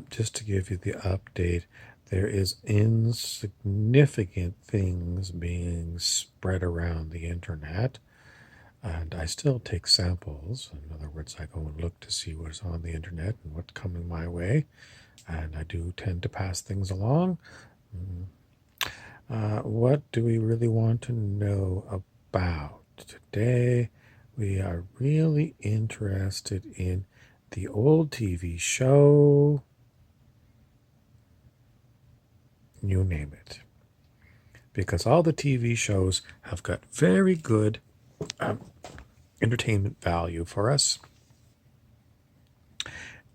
Just to give you the update, there is insignificant things being spread around the internet, and I still take samples. In other words, I go and look to see what's on the internet and what's coming my way, and I do tend to pass things along. Mm. What do we really want to know about today? We are really interested in the old TV show. You name it. Because all the TV shows have got very good um, entertainment value for us,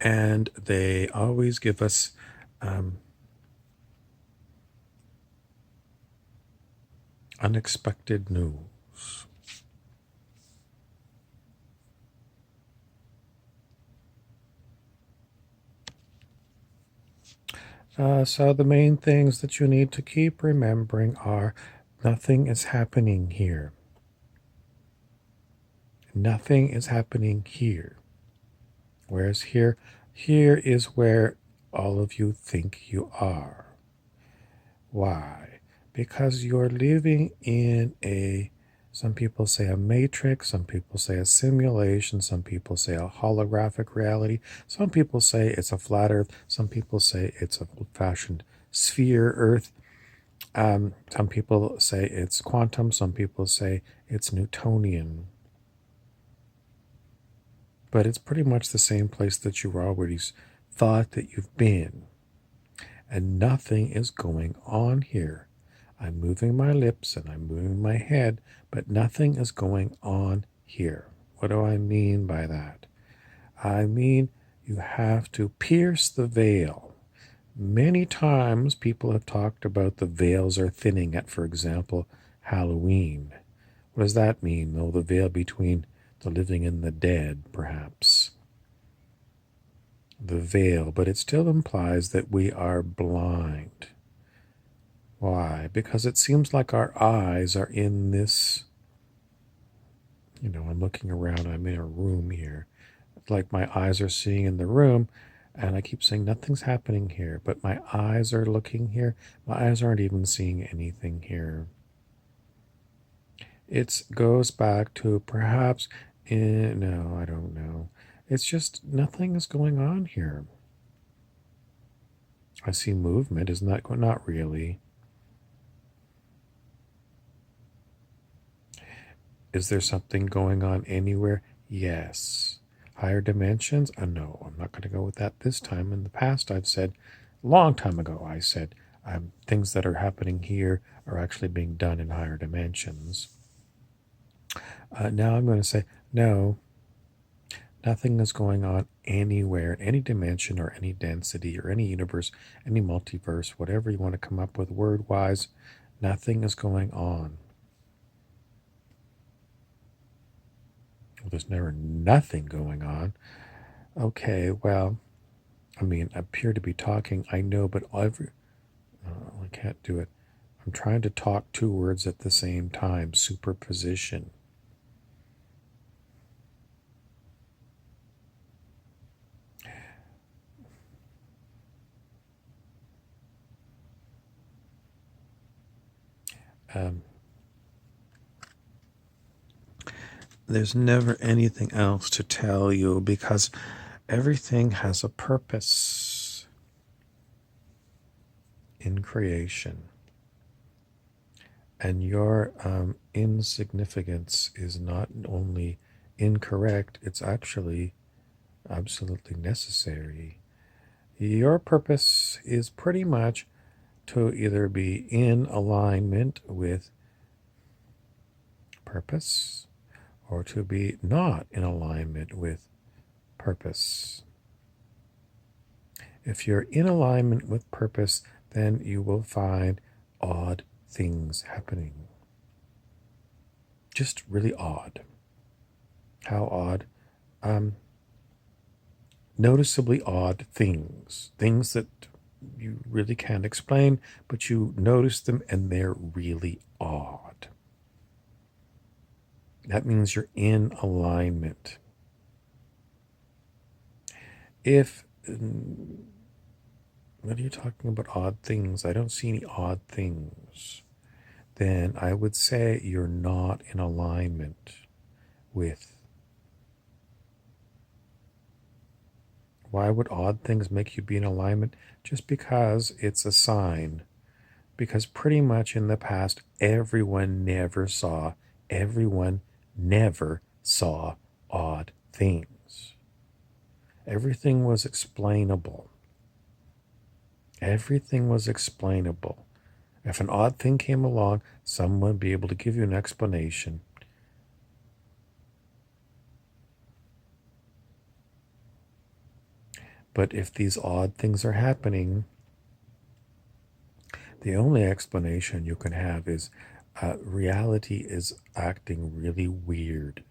and they always give us um, unexpected news. So the main things that you need to keep remembering are nothing is happening here. Nothing is happening here. Whereas here is where all of you think you are. Why? Because you're living in some people say a matrix, some people say a simulation, some people say a holographic reality, some people say it's a flat earth, some people say it's a old-fashioned sphere earth, some people say it's quantum, some people say it's Newtonian. But it's pretty much the same place that you already thought that you've been. And nothing is going on here. I'm moving my lips and I'm moving my head, but nothing is going on here. What do I mean by that? I mean you have to pierce the veil. Many times people have talked about the veils are thinning at, for example, Halloween. What does that mean? Oh, the veil between the living and the dead, perhaps. The veil, but it still implies that we are blind. Why? Because it seems like our eyes are in this. I'm looking around, I'm in a room here. It's like my eyes are seeing in the room, and I keep saying nothing's happening here, but my eyes are looking here. My eyes aren't even seeing anything here. It goes back to perhaps, no, I don't know. It's just nothing is going on here. I see movement. Isn't that not really? Is there something going on anywhere? Yes. Higher dimensions? No, I'm not going to go with that this time. In the past, I've said, a long time ago, I said, things that are happening here are actually being done in higher dimensions. Now I'm going to say, no, nothing is going on anywhere, any dimension or any density or any universe, any multiverse, whatever you want to come up with word wise. Nothing is going on. Well, there's never nothing going on. Okay, well, I mean, I appear to be talking, I know, but I can't do it. I'm trying to talk two words at the same time, superposition. Um, there's never anything else to tell you because everything has a purpose in creation. And your insignificance is not only incorrect, it's actually absolutely necessary. Your purpose is pretty much to either be in alignment with purpose or to be not in alignment with purpose. If you're in alignment with purpose, then you will find odd things happening. Just really odd. How odd? Noticeably odd things. Things that you really can't explain, but you notice them and they're really odd. That means you're in alignment. If What are you talking about? Odd things? I don't see any odd things. Then I would say you're not in alignment with. Why would odd things make you be in alignment? Just because it's a sign. Because pretty much in the past, everyone never saw odd things. Everything was explainable. Everything was explainable. If an odd thing came along, someone would be able to give you an explanation. But if these odd things are happening, the only explanation you can have is reality is acting really weird.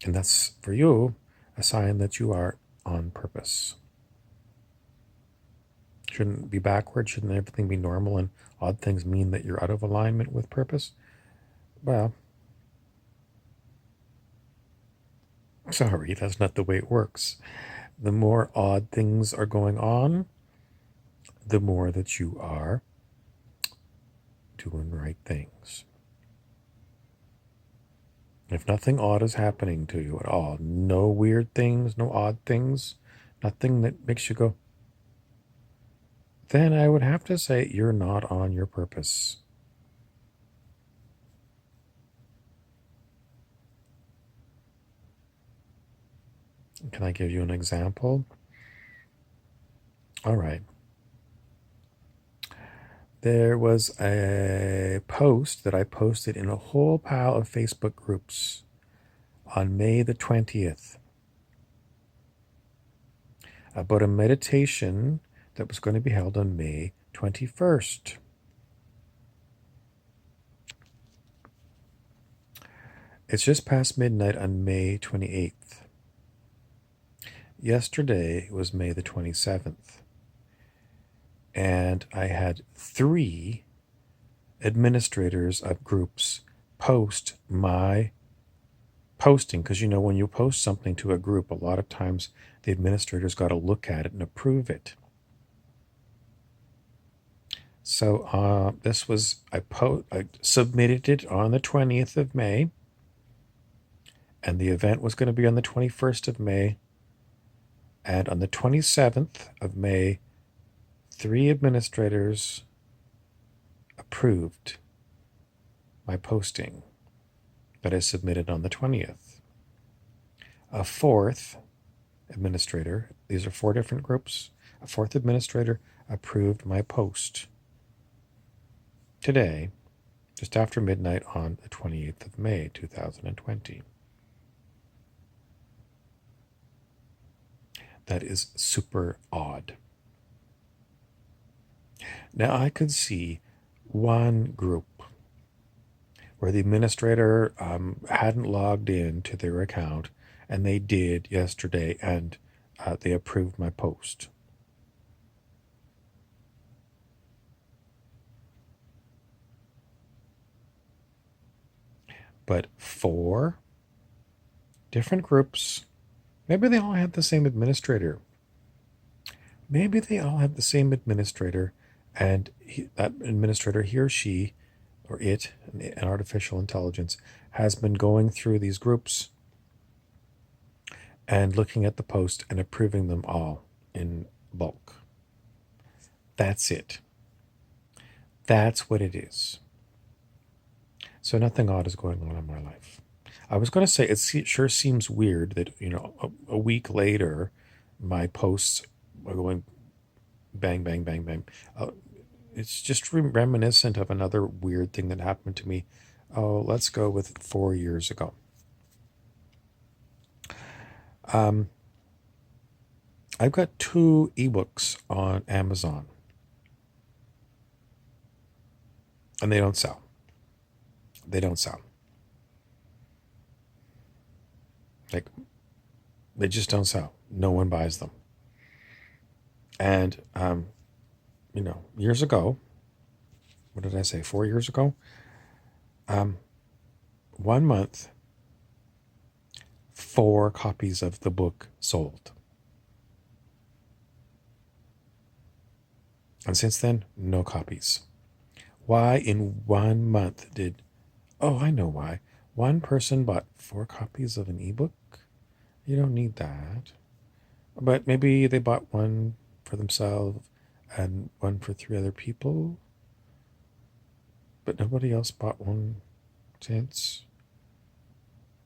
And that's, for you, a sign that you are on purpose. Shouldn't it be backward? Shouldn't everything be normal and odd things mean that you're out of alignment with purpose? Well, sorry, that's not the way it works. The more odd things are going on, the more that you are doing right things. If nothing odd is happening to you at all, no weird things, no odd things, nothing that makes you go, then I would have to say you're not on your purpose. Can I give you an example? All right. There was a post that I posted in a whole pile of Facebook groups on May the 20th about a meditation that was going to be held on May 21st. It's just past midnight on May 28th. Yesterday was May the 27th. And I had 3 administrators of groups post my posting, because when you post something to a group, a lot of times the administrators got to look at it and approve it. So this was I submitted it on the 20th of May, and the event was going to be on the 21st of May, and on the 27th of May 3 administrators approved my posting that I submitted on the 20th. A 4th administrator, these are 4 different groups, a 4th administrator approved my post today, just after midnight on the 28th of May, 2020. That is super odd. Now, I could see one group where the administrator hadn't logged in to their account, and they did yesterday, and they approved my post. But 4 different groups, maybe they all had the same administrator. Maybe they all have the same administrator, and that administrator, he or she, or it, an artificial intelligence, has been going through these groups and looking at the post and approving them all in bulk. That's it. That's what it is. So nothing odd is going on in my life. I was going to say, it sure seems weird that, a week later, my posts are going bang, bang, bang, bang. It's just reminiscent of another weird thing that happened to me. Oh, let's go with 4 years ago. I've got 2 ebooks on Amazon, and they don't sell. They don't sell. Like, they just don't sell. No one buys them. And, years ago, what did I say, 4 years ago? 1 month, 4 copies of the book sold. And since then, no copies. Why in 1 month did. Oh, I know why. One person bought 4 copies of an ebook? You don't need that. But maybe they bought one for themselves and one for 3 other people. But nobody else bought one since.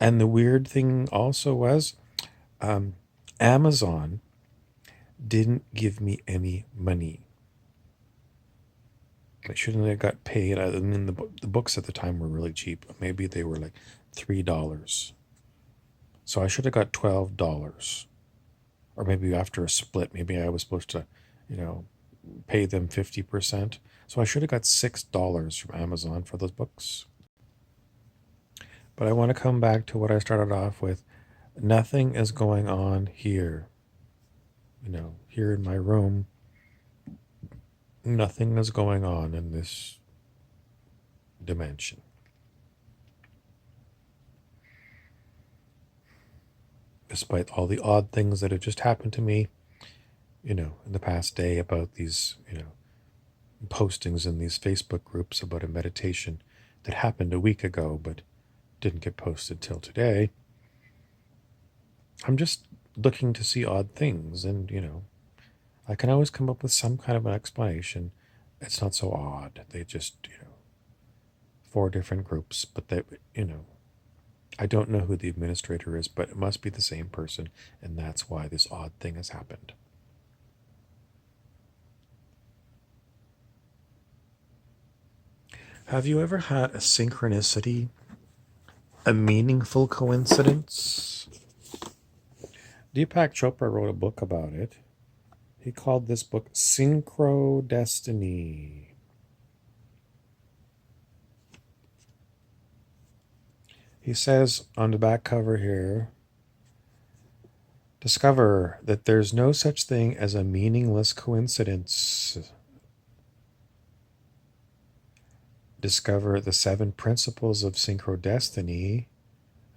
And the weird thing also was Amazon didn't give me any money. I shouldn't have got paid. I mean, the books at the time were really cheap. Maybe they were like $3. So I should have got $12. Or maybe after a split, maybe I was supposed to, pay them 50%. So I should have got $6 from Amazon for those books. But I want to come back to what I started off with. Nothing is going on here. Here in my room, nothing is going on in this dimension. Despite all the odd things that have just happened to me, in the past day about these, postings in these Facebook groups about a meditation that happened a week ago but didn't get posted till today. I'm just looking to see odd things, and I can always come up with some kind of an explanation. It's not so odd. They just 4 different groups, but they I don't know who the administrator is, but it must be the same person, and that's why this odd thing has happened. Have you ever had a synchronicity, a meaningful coincidence? Deepak Chopra wrote a book about it. He called this book Synchro Destiny. He says on the back cover here, discover that there's no such thing as a meaningless coincidence. Discover the 7 principles of synchrodestiny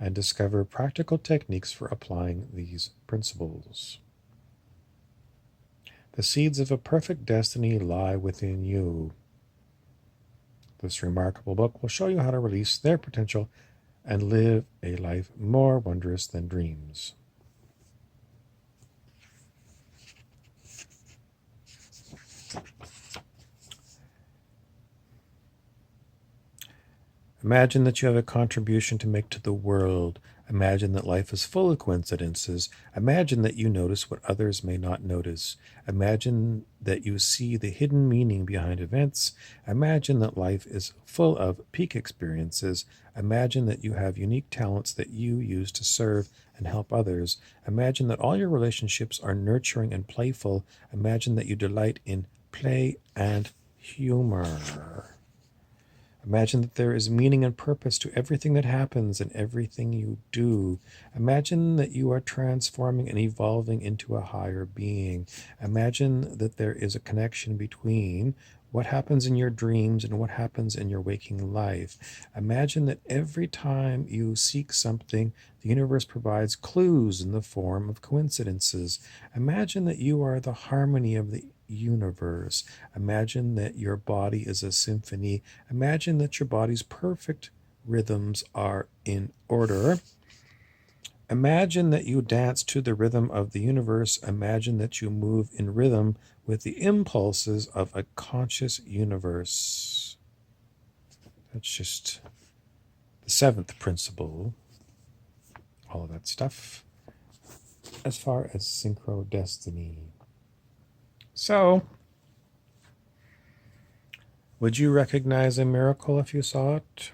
and discover practical techniques for applying these principles. The seeds of a perfect destiny lie within you. This remarkable book will show you how to release their potential and live a life more wondrous than dreams. Imagine that you have a contribution to make to the world. Imagine that life is full of coincidences. Imagine that you notice what others may not notice. Imagine that you see the hidden meaning behind events. Imagine that life is full of peak experiences. Imagine that you have unique talents that you use to serve and help others. Imagine that all your relationships are nurturing and playful. Imagine that you delight in play and humor. Imagine that there is meaning and purpose to everything that happens and everything you do. Imagine that you are transforming and evolving into a higher being. Imagine that there is a connection between what happens in your dreams and what happens in your waking life. Imagine that every time you seek something, the universe provides clues in the form of coincidences. Imagine that you are the harmony of the universe. Imagine that your body is a symphony. Imagine that your body's perfect rhythms are in order. Imagine that you dance to the rhythm of the universe. Imagine that you move in rhythm with the impulses of a conscious universe. That's just the 7th principle. All of that stuff as far as synchrodestiny. So, would you recognize a miracle if you saw it?